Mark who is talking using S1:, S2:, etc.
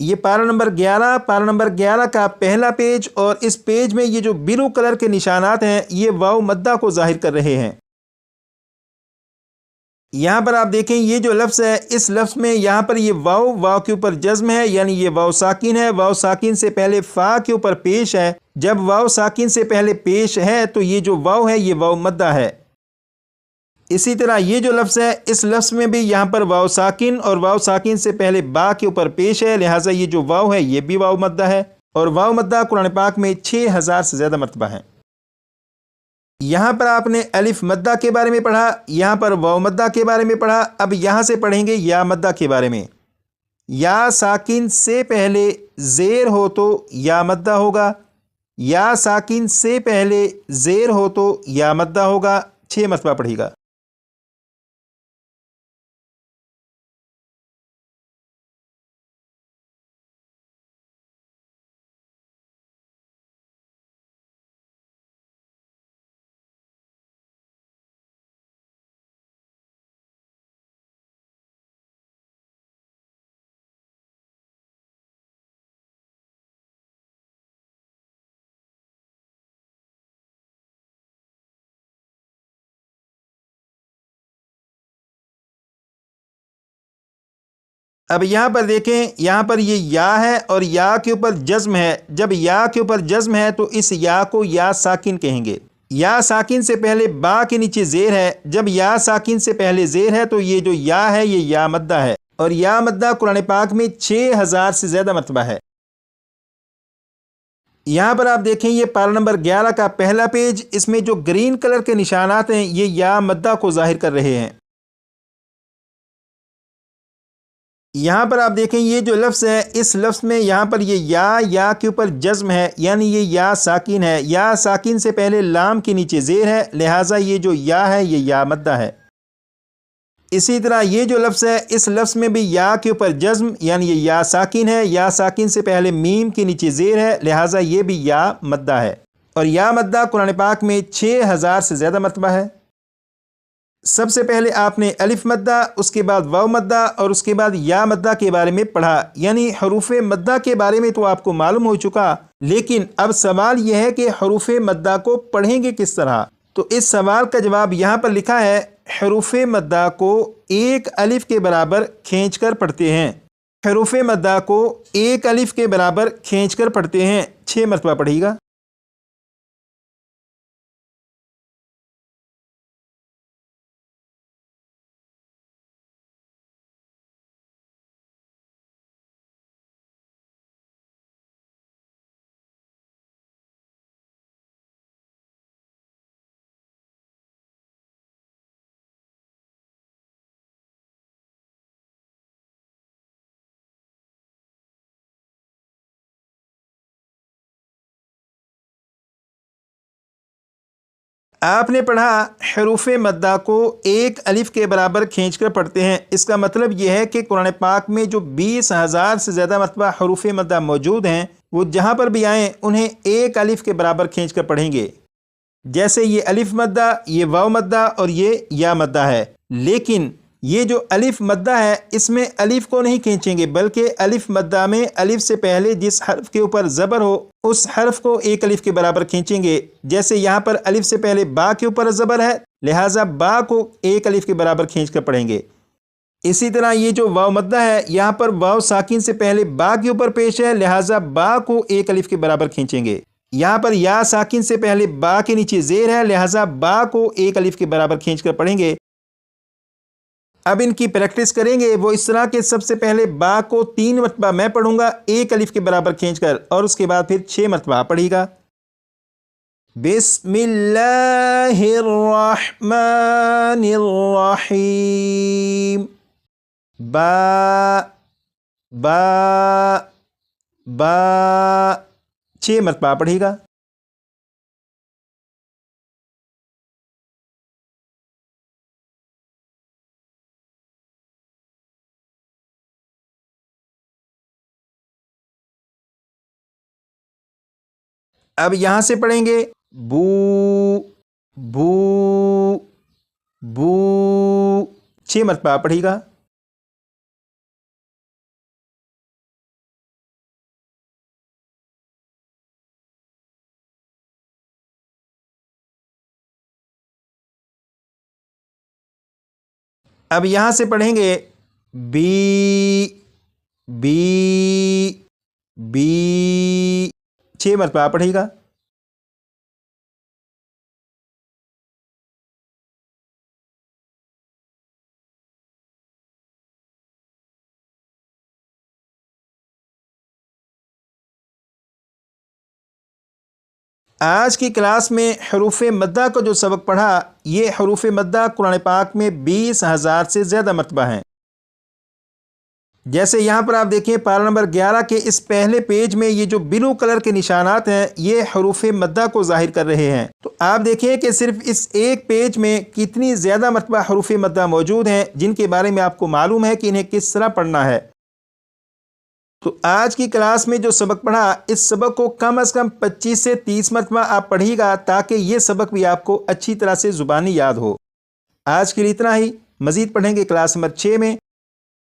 S1: یہ پارہ نمبر 11 کا پہلا پیج، اور اس پیج میں یہ جو بلو کلر کے نشانات ہیں یہ واو مدہ کو ظاہر کر رہے ہیں۔ یہاں پر آپ دیکھیں یہ جو لفظ ہے، اس لفظ میں یہاں پر یہ واو کے اوپر جزم ہے، یعنی یہ واو ساکن ہے، واو ساکن سے پہلے فا کے اوپر پیش ہے۔ جب واو ساکن سے پہلے پیش ہے تو یہ جو واو ہے یہ واو مدہ ہے۔ اسی طرح یہ جو لفظ ہے، اس لفظ میں بھی یہاں پر واو ساکن اور واو ساکن سے پہلے با کے اوپر پیش ہے، لہٰذا یہ جو واو ہے یہ بھی واو مدہ ہے، اور واو مدہ قرآن پاک میں 6000 سے زیادہ مرتبہ ہے۔ یہاں پر آپ نے الف مدہ کے بارے میں پڑھا، یہاں پر واو مدہ کے بارے میں پڑھا، اب یہاں سے پڑھیں گے یا مدہ کے بارے میں۔ یا ساکن سے پہلے زیر ہو تو یا مدہ ہوگا، یا ساکن سے پہلے زیر ہو تو یا مدہ ہوگا، 6 مرتبہ پڑھے گا۔ اب یہاں پر دیکھیں، یہاں پر یہ یا ہے اور یا کے اوپر جزم ہے۔ جب یا کے اوپر جزم ہے تو اس یا کو یا ساکن کہیں گے۔ یا ساکن سے پہلے با کے نیچے زیر ہے، جب یا ساکن سے پہلے زیر ہے تو یہ جو یا ہے یہ یا مدہ ہے، اور یا مدہ قرآن پاک میں 6000 سے زیادہ مرتبہ ہے۔ یہاں پر آپ دیکھیں یہ پارہ نمبر 11 کا پہلا پیج، اس میں جو گرین کلر کے نشانات ہیں یہ یا مدہ کو ظاہر کر رہے ہیں۔ یہاں پر آپ دیکھیں یہ جو لفظ ہے، اس لفظ میں یہاں پر یہ یا کے اوپر جزم ہے، یعنی یہ یا ساکن ہے، یا ساکن سے پہلے لام کے نیچے زیر ہے، لہٰذا یہ جو یا ہے یہ یا مدہ ہے۔ اسی طرح یہ جو لفظ ہے، اس لفظ میں بھی یا کے اوپر جزم، یعنی یہ یا ساکن ہے، یا ساکن سے پہلے میم کے نیچے زیر ہے، لہٰذا یہ بھی یا مدہ ہے، اور یا مدہ قرآن پاک میں 6000 سے زیادہ مرتبہ ہے۔ سب سے پہلے آپ نے الف مدہ، اس کے بعد واو مدہ، اور اس کے بعد یا مدہ کے بارے میں پڑھا، یعنی حروف مدہ کے بارے میں تو آپ کو معلوم ہو چکا، لیکن اب سوال یہ ہے کہ حروف مدہ کو پڑھیں گے کس طرح؟ تو اس سوال کا جواب یہاں پر لکھا ہے، حروف مدہ کو ایک الف کے برابر کھینچ کر پڑھتے ہیں۔ حروف مدہ کو ایک الف کے برابر کھینچ کر پڑھتے ہیں، 6 مرتبہ پڑھے گا۔ آپ نے پڑھا حروف مدہ کو ایک الف کے برابر کھینچ کر پڑھتے ہیں، اس کا مطلب یہ ہے کہ قرآن پاک میں جو 20,000 سے زیادہ مرتبہ حروف مدہ موجود ہیں، وہ جہاں پر بھی آئیں انہیں ایک الف کے برابر کھینچ کر پڑھیں گے، جیسے یہ الف مدہ، یہ واو مدہ اور یہ یا مدہ ہے۔ لیکن یہ جو الف مدہ ہے اس میں الف کو نہیں کھینچیں گے، بلکہ الف مدہ میں الف سے پہلے جس حرف کے اوپر زبر ہو اس حرف کو ایک الف کے برابر کھینچیں گے، جیسے یہاں پر الف سے پہلے با کے اوپر زبر ہے، لہٰذا با کو ایک الف کے برابر کھینچ کر پڑھیں گے۔ اسی طرح یہ جو واو مدہ ہے، یہاں پر واو ساکن سے پہلے با کے اوپر پیش ہے، لہٰذا با کو ایک الف کے برابر کھینچیں گے۔ یہاں پر یا ساکن سے پہلے با کے نیچے زیر ہے، لہٰذا با کو ایک الف کے برابر کھینچ کر پڑھیں گے۔ اب ان کی پریکٹس کریں گے وہ اس طرح کہ سب سے پہلے با کو 3 مرتبہ میں پڑھوں گا ایک الف کے برابر کھینچ کر، اور اس کے بعد پھر 6 مرتبہ آپ پڑھیے گا۔ بسم اللہ الرحمن الرحیم، با با با، 6 مرتبہ پڑھیے گا۔ اب یہاں سے پڑھیں گے بو بو بو، 6 مرتبہ پڑھیے گا۔ اب یہاں سے پڑھیں گے بی بی بی، 6 مرتبہ پڑھے گا۔ آج کی کلاس میں حروف مدہ کا جو سبق پڑھا، یہ حروف مدہ قرآن پاک میں 20,000 سے زیادہ مرتبہ ہیں۔ جیسے یہاں پر آپ دیکھیں پارہ نمبر 11 کے اس پہلے پیج میں یہ جو بلو کلر کے نشانات ہیں یہ حروف مدہ کو ظاہر کر رہے ہیں۔ تو آپ دیکھیں کہ صرف اس ایک پیج میں کتنی زیادہ مرتبہ حروف مدہ موجود ہیں جن کے بارے میں آپ کو معلوم ہے کہ انہیں کس طرح پڑھنا ہے۔ تو آج کی کلاس میں جو سبق پڑھا، اس سبق کو کم از کم 25 سے 30 مرتبہ آپ پڑھیے گا تاکہ یہ سبق بھی آپ کو اچھی طرح سے زبانی یاد ہو۔ آج کے لیے اتنا ہی، مزید پڑھیں گے کلاس نمبر 6 میں۔